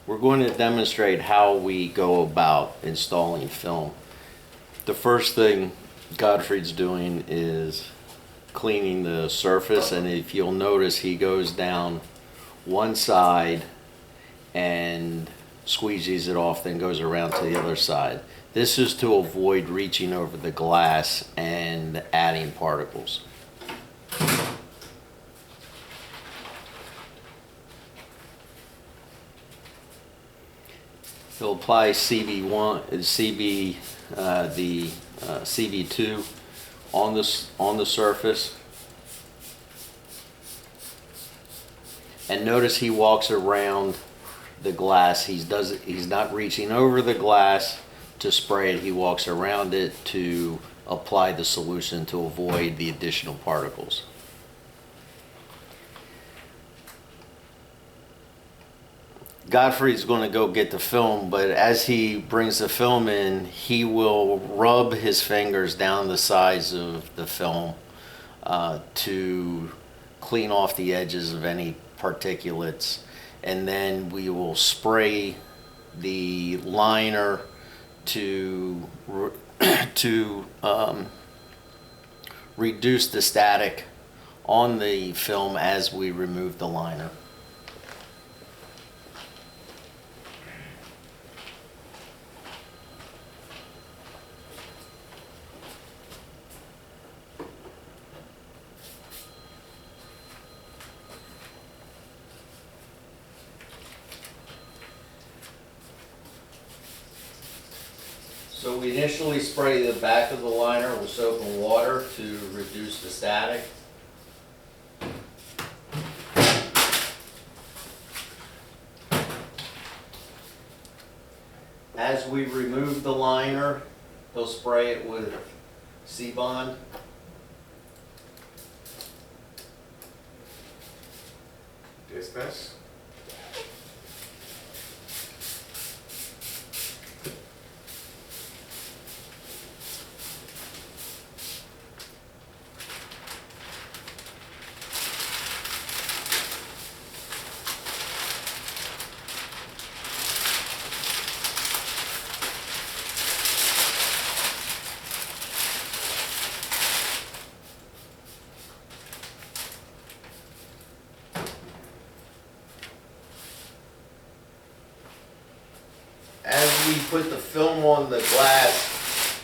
We're going to demonstrate how we go about installing film. The first thing Godfrey's doing is cleaning the surface, and if you'll notice, he goes down one side and squeegees it off, then goes around to the other side. This is to avoid reaching over the glass and adding particles. He'll apply CB2 on the surface, and notice he walks around the glass. He's not reaching over the glass to spray it. He walks around it to apply the solution to avoid the additional particles. Godfrey's going to go get the film, but as he brings the film in, he will rub his fingers down the sides of the film to clean off the edges of any particulates, and then we will spray the liner to reduce the static on the film as we remove the liner. So we initially spray the back of the liner with soap and water to reduce the static. As we remove the liner, they'll spray it with C-Bond. Distance. As we put the film on the glass,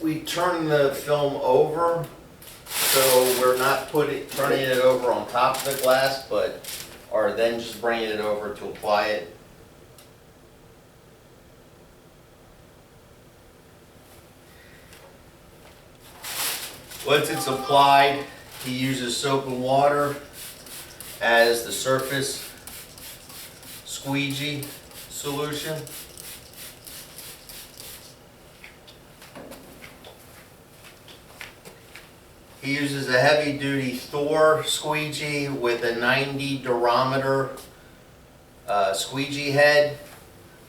we turn the film over, so we're not turning it over on top of the glass, but are then just bringing it over to apply it. Once it's applied, he uses soap and water as the surface squeegee solution. He uses a heavy-duty Thor squeegee with a 90 durometer squeegee head.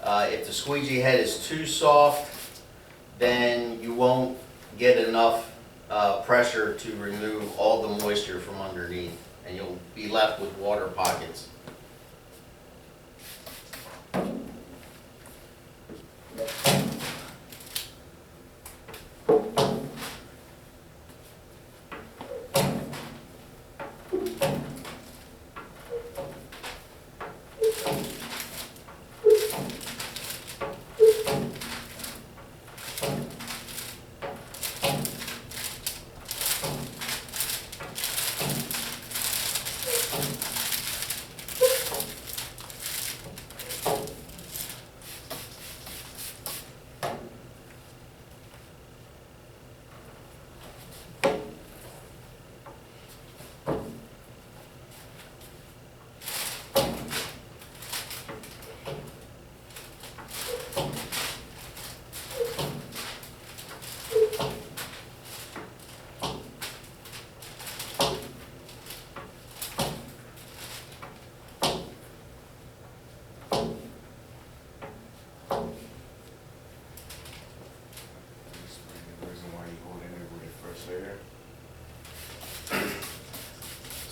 If the squeegee head is too soft, then you won't get enough pressure to remove all the moisture from underneath, and you'll be left with water pockets.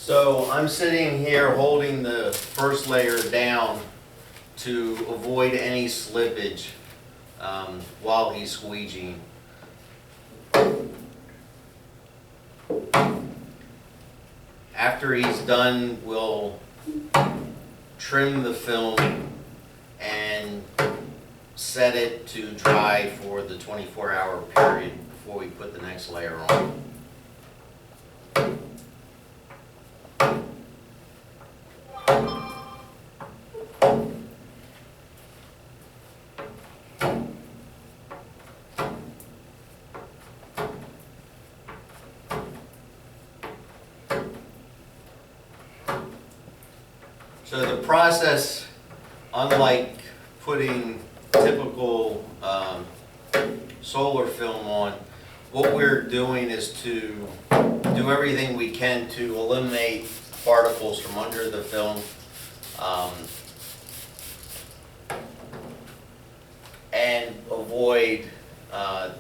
So I'm sitting here holding the first layer down to avoid any slippage while he's squeegeeing. After he's done, we'll trim the film and set it to dry for the 24-hour period before we put the next layer on. So the process, unlike putting typical solar film on, what we're doing is to do everything we can to eliminate particles from under the film and avoid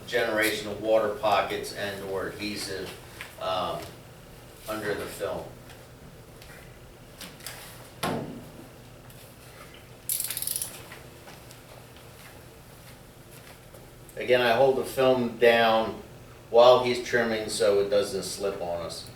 generation of water pockets and or adhesive under the film. Again, I hold the film down while he's trimming so it doesn't slip on us.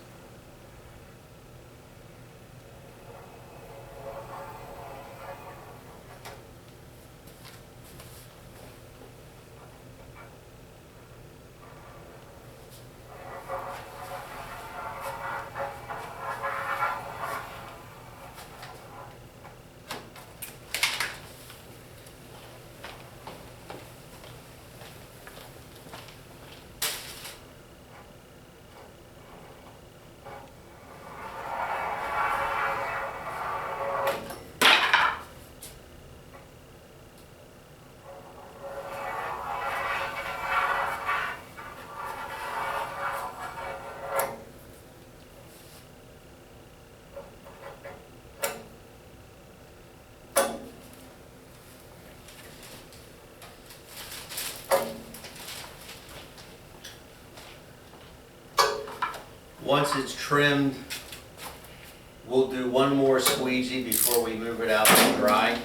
Once it's trimmed, we'll do one more squeegee before we move it out to dry.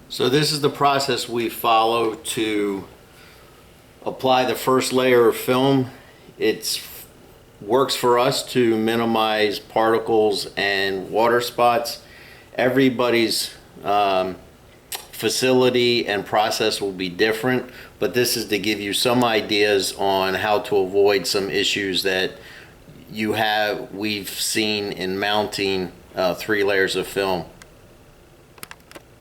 So this is the process we follow to apply the first layer of film. It works for us to minimize particles and water spots. Everybody's facility and process will be different, but this is to give you some ideas on how to avoid some issues that we've seen in mounting 3 layers of film.